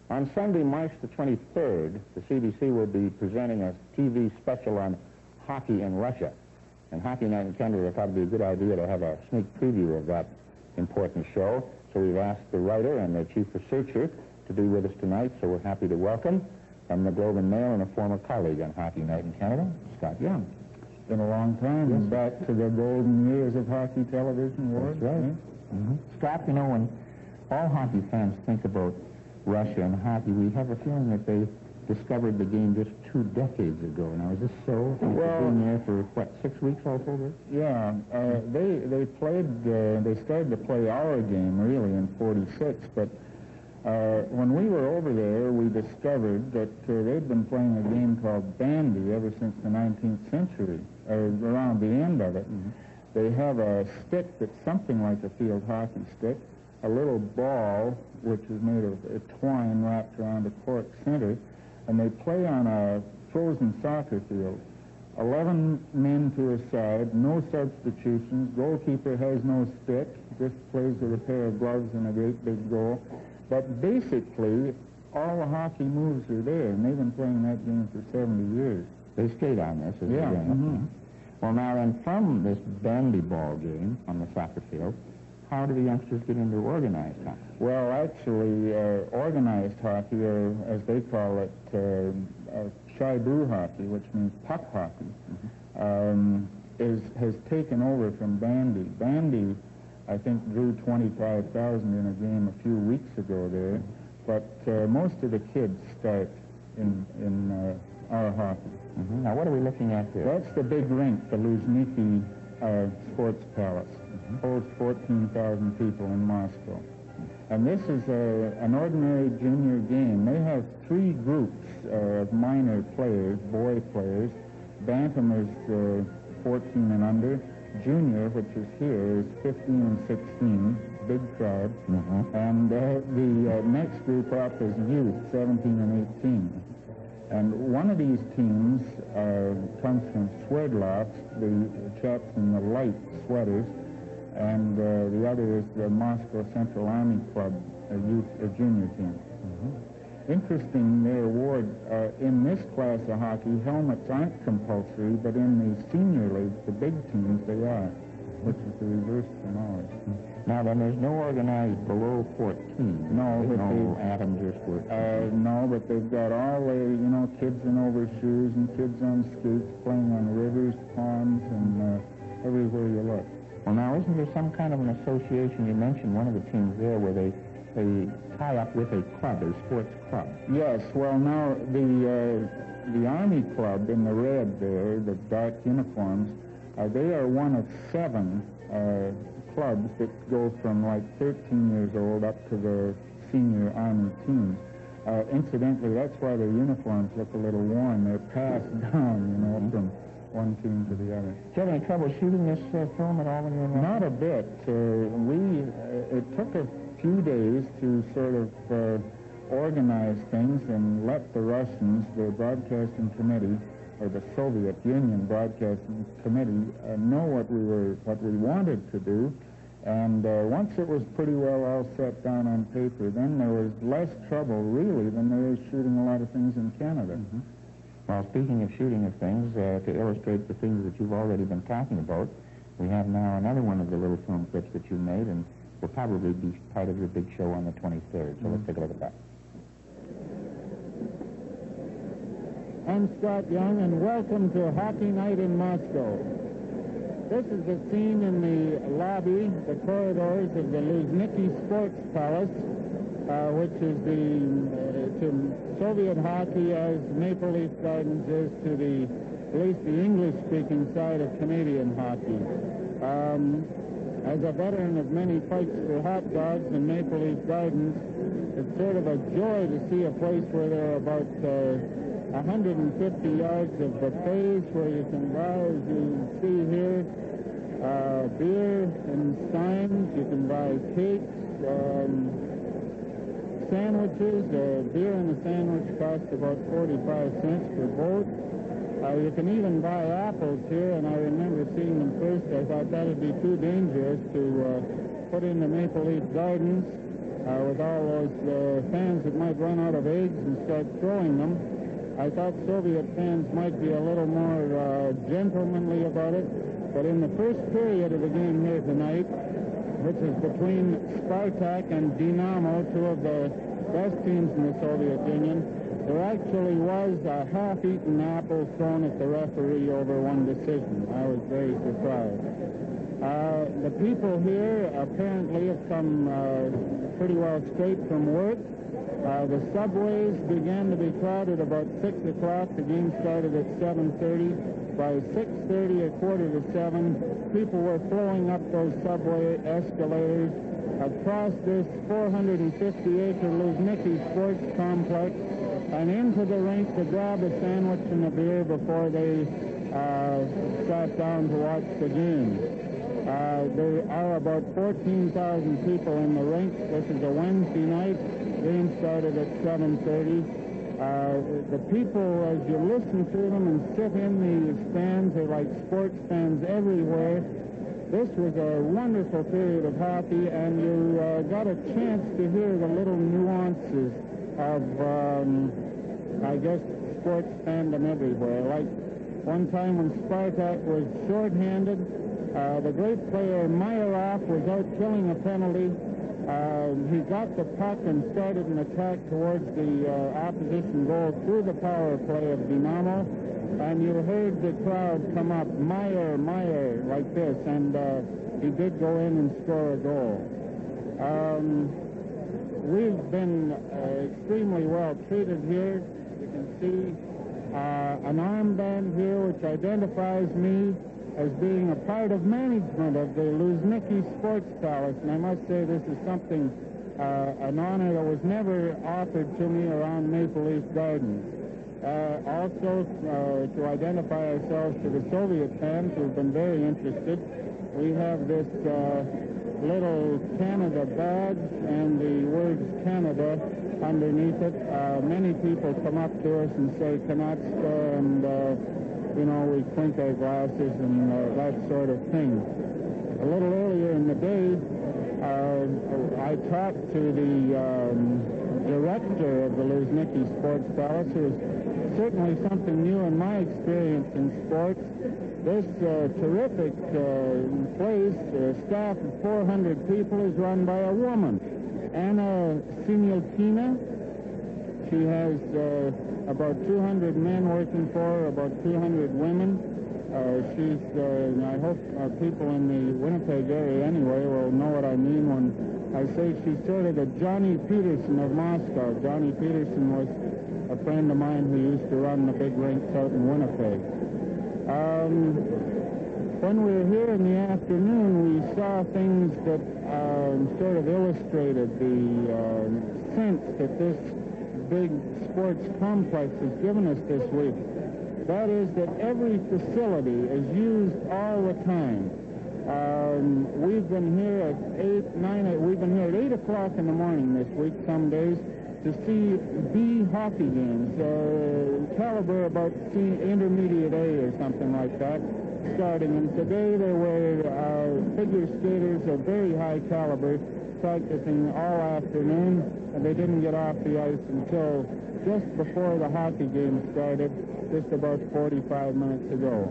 On Sunday, March the 23rd, the CBC will be presenting a TV special on hockey in Russia. And Hockey Night in Canada thought it would be a good idea to have a sneak preview of that important show. So we've asked the writer and the chief researcher to be with us tonight, so we're happy to welcome from the Globe and Mail and a former colleague on Hockey Night in Canada, Scott Young. It's been a long time, Yes. back to the golden years of hockey television. That's right. Mm-hmm. Scott, you know, when all hockey fans think about Russia and hockey, we have a feeling that they discovered the game just 2 decades ago. Now, is this so? Well, been there for, what, 6 weeks altogether? Yeah, they started to play our game, really, in '46, but when we were over there, we discovered that they'd been playing a game called bandy ever since the 19th century, around the end of it. Mm-hmm. They have a stick that's something like a field hockey stick, a little ball, which is made of twine wrapped around a cork center, and they play on a frozen soccer field. 11 men to a side, no substitutions, goalkeeper has no stick, just plays with a pair of gloves and a great big goal. But basically, all the hockey moves are there, and they've been playing that game for 70 years. They stayed on this as Yeah. a game. Mm-hmm. Well, now then, from this bandy ball game on the soccer field, how do the youngsters get into organized hockey? Well, actually, organized hockey, or as they call it, shai-boo hockey, which means puck hockey, has taken over from bandy. Bandy, I think, drew 25,000 in a game a few weeks ago there, but most of the kids start in our hockey. Mm-hmm. Now, what are we looking at here? That's the big rink, the Luzhniki Sports Palace. Holds 14,000 people in Moscow. And this is an ordinary junior game. They have 3 groups of minor players, boy players. Bantam is 14 and under. Junior, which is here, is 15 and 16, big crowd. Mm-hmm. And the next group up is youth, 17 and 18. And one of these teams comes from Sverdlovsk, the chaps in the light sweaters, and the other is the Moscow Central Army Club, a junior team. Mm-hmm. Interesting, their award, in this class of hockey, helmets aren't compulsory, but in the senior league, the big teams, they are, which is the reverse from ours. Now then, there's no organized below 14. No, there's but no atoms or squirt. no, but they've got all the, kids in overshoes and kids on skates playing on rivers, ponds, and everywhere you look. Well, now, isn't there some kind of an association? You mentioned one of the teams there where they tie up with a club, a sports club. Yes, well, now, the Army Club in the red there, the dark uniforms, they are one of 7 clubs that go from like 13 years old up to the senior Army team. Incidentally, that's why their uniforms look a little worn. They're passed down, from one team to the other. Did you have any trouble shooting this film at all when you were in Not a bit. It took a few days to sort of organize things and let the Russians, the broadcasting committee, or the Soviet Union Broadcasting Committee, know what we wanted to do. And once it was pretty well all set down on paper, then there was less trouble, really, than there is shooting a lot of things in Canada. Mm-hmm. Well, speaking of shooting of things, to illustrate the things that you've already been talking about, we have now another one of the little film clips that you made, and will probably be part of your big show on the 23rd. So let's take a look at that. I'm Scott Young, and welcome to Hockey Night in Moscow. This is the scene in the lobby, the corridors of the Luzhniki Sports Palace, which is to Soviet hockey as Maple Leaf Gardens is to at least the English-speaking side of Canadian hockey. As a veteran of many fights for hot dogs in Maple Leaf Gardens, it's sort of a joy to see a place where there are about 150 yards of buffets where you can buy, as you see here, beer and steins. You can buy cakes, sandwiches. Beer and a sandwich cost about 45 cents per boat. You can even buy apples here, and I remember seeing them first. I thought that would be too dangerous to put in the Maple Leaf Gardens. with all those fans that might run out of eggs and start throwing them. I thought Soviet fans might be a little more gentlemanly about it. But in the first period of the game here tonight, which is between Spartak and Dinamo, two of the best teams in the Soviet Union, there actually was a half-eaten apple thrown at the referee over one decision. I was very surprised. The people here apparently have come pretty well straight from work. The subways began to be crowded about 6 o'clock. The game started at 7:30. By 6:30, a quarter to 7, people were flowing up those subway escalators across this 450-acre Luzhniki sports complex and into the rink to grab a sandwich and a beer before they sat down to watch the game. There are about 14,000 people in the rink. This is a Wednesday night. The game started at 7:30. The people, as you listen to them and sit in the stands, are like sports fans everywhere. This was a wonderful period of hockey, and you got a chance to hear the little nuances of, I guess, sports fandom everywhere. Like one time when Spartak was shorthanded, the great player Mayarov was out killing a penalty. He got the puck and started an attack towards the opposition goal through the power play of Dinamo, and you heard the crowd come up, Meyer, like this, and he did go in and score a goal. We've been extremely well treated here. You can see an armband here which identifies me as being a part of management of the Luzhniki Sports Palace, and I must say this is something, an honor that was never offered to me around Maple Leaf Gardens. Also, to identify ourselves to the Soviet fans who have been very interested, we have this little Canada badge and the words Canada underneath it. Many people come up to us and say Kanatska, and you know, we clink our glasses and that sort of thing. A little earlier in the day, I talked to the director of the Luzhniki Sports Palace, who is certainly something new in my experience in sports. This terrific place, staff of 400 people, is run by a woman, Anna Sinilkina. She has about 200 men working for her, about 200 women. She's, I hope people in the Winnipeg area anyway will know what I mean when I say she's sort of the Johnny Peterson of Moscow. Johnny Peterson was a friend of mine who used to run the big rinks out in Winnipeg. When we were here in the afternoon, we saw things that sort of illustrated the sense that this big sports complex has given us this week. That is that every facility is used all the time. We've been here at we've been here at 8 o'clock in the morning this week, some days, to see B hockey games, caliber about C intermediate A or something like that, starting. And today there were figure skaters of very high caliber practicing all afternoon, and they didn't get off the ice until just before the hockey game started, just about 45 minutes ago.